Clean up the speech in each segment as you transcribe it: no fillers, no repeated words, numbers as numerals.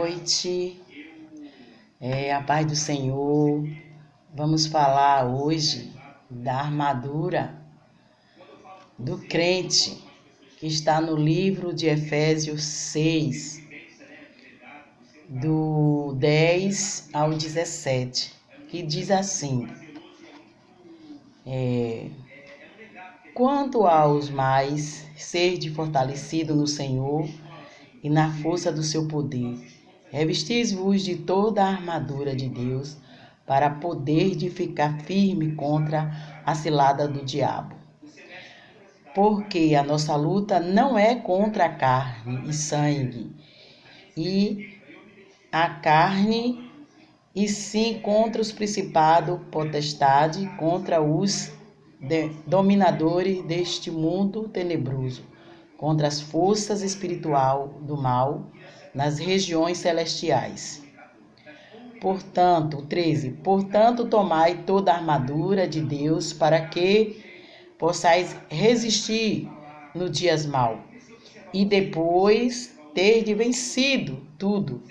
noite, a paz do Senhor. Vamos falar hoje da armadura do crente, que está no livro de Efésios 6, do 10 ao 17, que diz assim: quanto aos mais, sede fortalecido no Senhor e na força do seu poder, revestis-vos de toda a armadura de Deus, para poder ficar firme contra a cilada do diabo. Porque a nossa luta não é contra a carne e sangue, e sim contra os principados, potestades, contra os dominadores deste mundo tenebroso, contra as forças espirituais do mal nas regiões celestiais. Portanto, 13. Portanto, tomai toda a armadura de Deus, para que possais resistir no dias mau, e depois ter vencido tudo,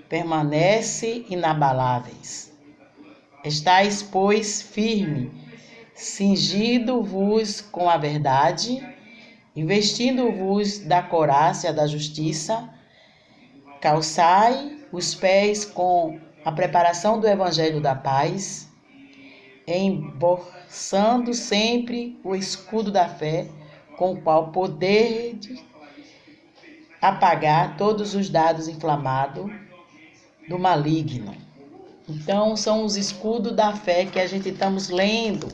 permanece inabaláveis. Estais, pois, firme, cingido-vos com a verdade, investindo-vos da couraça da justiça, calçai os pés com a preparação do evangelho da paz, embolsando sempre o escudo da fé, com o qual poderdes apagar todos os dardos inflamados do maligno. Então, são os escudos da fé que a gente estamos lendo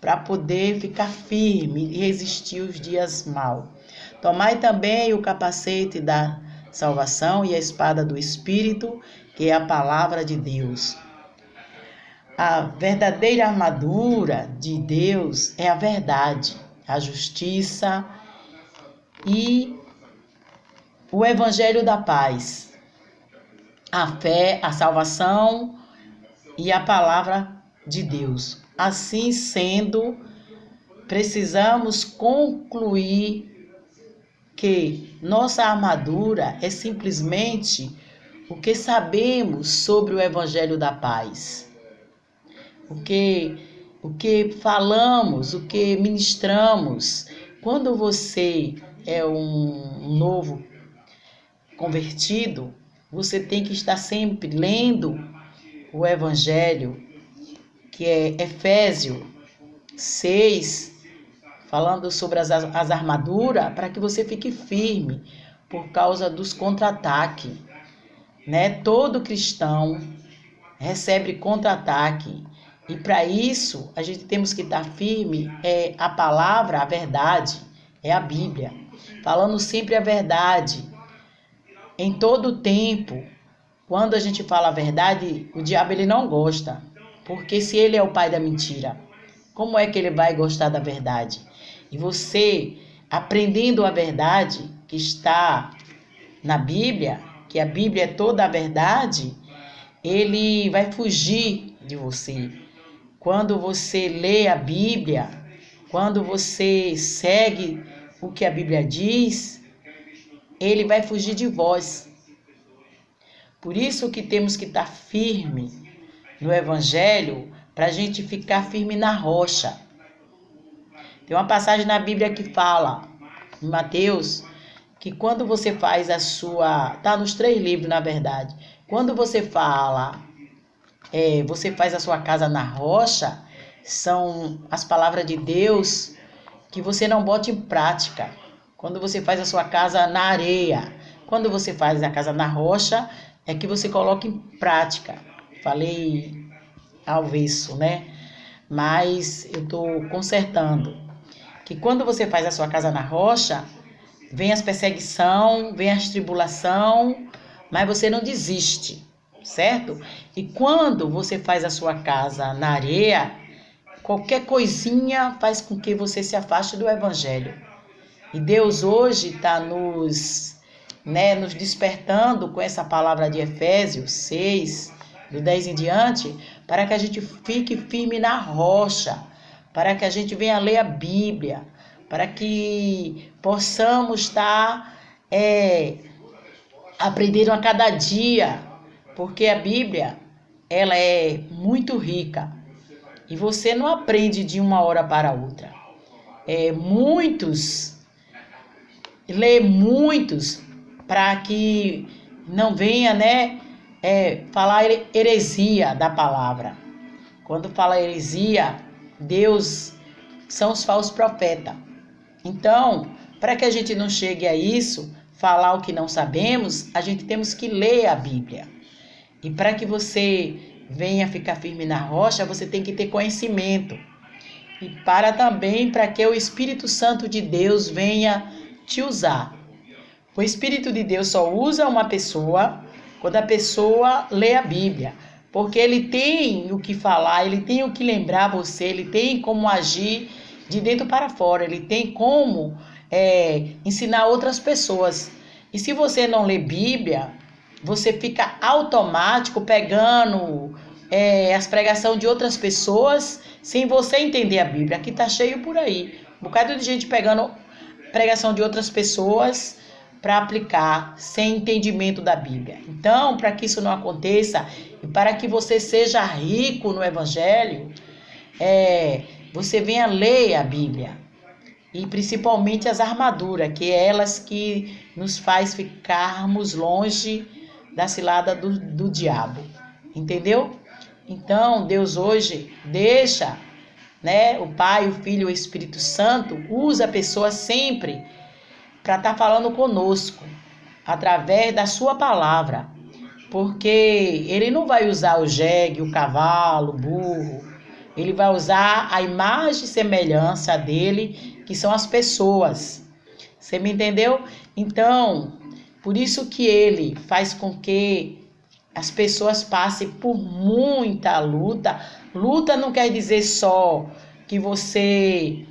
para poder ficar firme e resistir os dias maus. Tomai também o capacete da salvação e a espada do Espírito, que é a palavra de Deus. A verdadeira armadura de Deus é a verdade, a justiça e o evangelho da paz, a fé, a salvação e a palavra de Deus. Assim sendo, precisamos concluir que nossa armadura é simplesmente o que sabemos sobre o evangelho da paz. O que falamos, o que ministramos. Quando você é um novo convertido, você tem que estar sempre lendo o evangelho, que é Efésios 6, falando sobre as armaduras, para que você fique firme por causa dos contra-ataques, né? Todo cristão recebe contra-ataque, e para isso a gente temos que estar firme, a palavra, a verdade, é a Bíblia, falando sempre a verdade, em todo o tempo. Quando a gente fala a verdade, o diabo ele não gosta, porque se ele é o pai da mentira, como é que ele vai gostar da verdade? E você, aprendendo a verdade que está na Bíblia, que a Bíblia é toda a verdade, ele vai fugir de você. Quando você lê a Bíblia, quando você segue o que a Bíblia diz, ele vai fugir de vós. Por isso que temos que estar firme no Evangelho, para a gente ficar firme na rocha. Tem uma passagem na Bíblia que fala, em Mateus, que quando você faz está nos 3 livros, na verdade. Quando você você faz a sua casa na rocha, são as palavras de Deus que você não bota em prática. Quando você faz a sua casa na areia, quando você faz a casa na rocha, é que você coloca em prática. Falei ao avesso, né? Mas eu estou consertando. Que quando você faz a sua casa na rocha, vem as perseguições, vem as tribulações, mas você não desiste, certo? E quando você faz a sua casa na areia, qualquer coisinha faz com que você se afaste do evangelho. E Deus hoje está nos despertando com essa palavra de Efésios 6, do 10 em diante, para que a gente fique firme na rocha, para que a gente venha ler a Bíblia, para que possamos estar aprenderam a cada dia, porque a Bíblia, ela é muito rica e você não aprende de uma hora para outra. Lê muitos para que não venha, falar heresia da palavra. Quando fala heresia, Deus são os falsos profetas. Então, para que a gente não chegue a isso, falar o que não sabemos, a gente temos que ler a Bíblia. E para que você venha ficar firme na rocha, você tem que ter conhecimento. E para que o Espírito Santo de Deus venha te usar. O Espírito de Deus só usa uma pessoa quando a pessoa lê a Bíblia. Porque ele tem o que falar, ele tem o que lembrar você, ele tem como agir de dentro para fora, ele tem como ensinar outras pessoas. E se você não lê Bíblia, você fica automático pegando as pregações de outras pessoas sem você entender a Bíblia. Aqui tá cheio por aí. Um bocado de gente pegando pregação de outras pessoas para aplicar sem entendimento da Bíblia. Então, para que isso não aconteça e para que você seja rico no Evangelho, você venha ler a Bíblia. E principalmente as armaduras, que é elas que nos faz ficarmos longe da cilada do diabo. Entendeu? Então, Deus hoje deixa, o Pai, o Filho e o Espírito Santo, usa a pessoa sempre para estar falando conosco, através da sua palavra. Porque ele não vai usar o jegue, o cavalo, o burro. Ele vai usar a imagem e semelhança dele, que são as pessoas. Você me entendeu? Então, por isso que ele faz com que as pessoas passem por muita luta. Luta não quer dizer só que você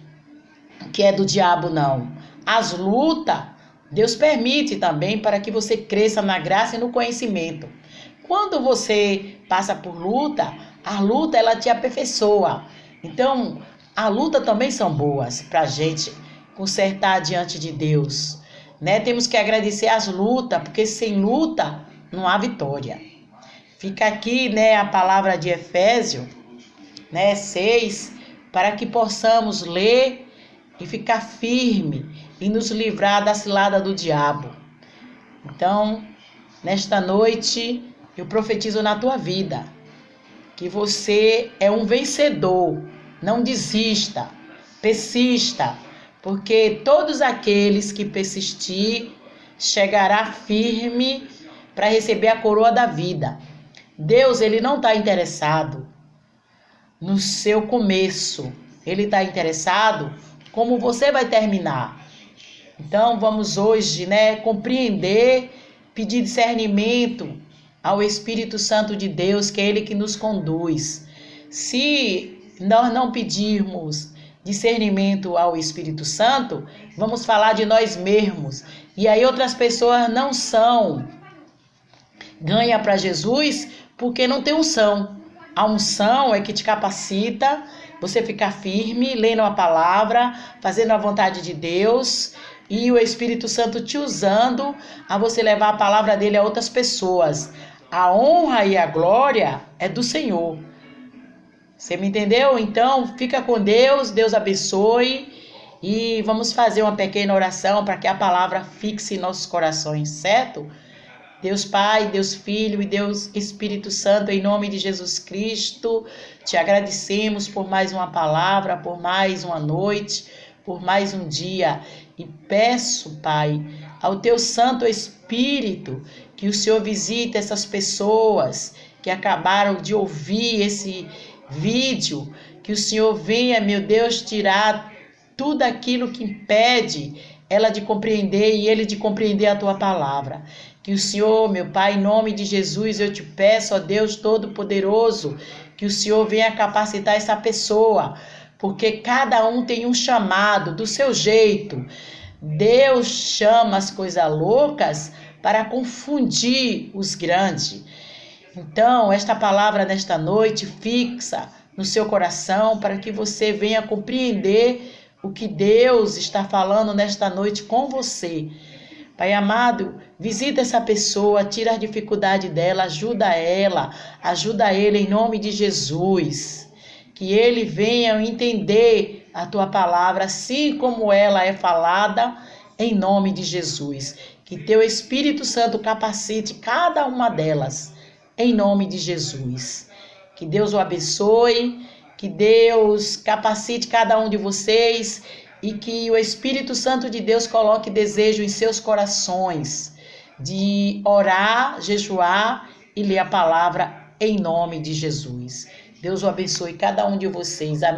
que é do diabo, não. As lutas, Deus permite também para que você cresça na graça e no conhecimento. Quando você passa por luta, a luta ela te aperfeiçoa. Então, a luta também são boas para a gente consertar diante de Deus. Temos que agradecer as lutas, porque sem luta não há vitória. Fica aqui a palavra de Efésios 6, para que possamos ler e ficar firme e nos livrar da cilada do diabo. Então, nesta noite, eu profetizo na tua vida que você é um vencedor. Não desista, persista, porque todos aqueles que persistir chegará firme para receber a coroa da vida. Deus, ele não está interessado no seu começo, ele está interessado como você vai terminar. Então, vamos hoje, compreender, pedir discernimento ao Espírito Santo de Deus, que é ele que nos conduz. Se nós não pedirmos discernimento ao Espírito Santo, vamos falar de nós mesmos. E aí outras pessoas não são. Ganha para Jesus porque não tem unção. A unção é que te capacita, você ficar firme, lendo a palavra, fazendo a vontade de Deus, e o Espírito Santo te usando a você levar a palavra dele a outras pessoas. A honra e a glória é do Senhor. Você me entendeu? Então, fica com Deus, Deus abençoe, e vamos fazer uma pequena oração para que a palavra fixe em nossos corações, certo? Deus Pai, Deus Filho e Deus Espírito Santo, em nome de Jesus Cristo, te agradecemos por mais uma palavra, por mais uma noite, por mais um dia. E peço, Pai, ao teu Santo Espírito, que o Senhor visite essas pessoas que acabaram de ouvir esse vídeo, que o Senhor venha, meu Deus, tirar tudo aquilo que impede ela de compreender e ele de compreender a tua palavra. Que o Senhor, meu Pai, em nome de Jesus, eu te peço, ó Deus Todo-Poderoso, que o Senhor venha capacitar essa pessoa, porque cada um tem um chamado do seu jeito. Deus chama as coisas loucas para confundir os grandes. Então, esta palavra nesta noite fixa no seu coração para que você venha compreender o que Deus está falando nesta noite com você. Pai amado, visita essa pessoa, tira a dificuldade dela, ajuda ele em nome de Jesus. Que ele venha entender a tua palavra, assim como ela é falada, em nome de Jesus. Que teu Espírito Santo capacite cada uma delas, em nome de Jesus. Que Deus o abençoe, que Deus capacite cada um de vocês e que o Espírito Santo de Deus coloque desejo em seus corações de orar, jejuar e ler a palavra em nome de Jesus. Deus o abençoe cada um de vocês. Amém?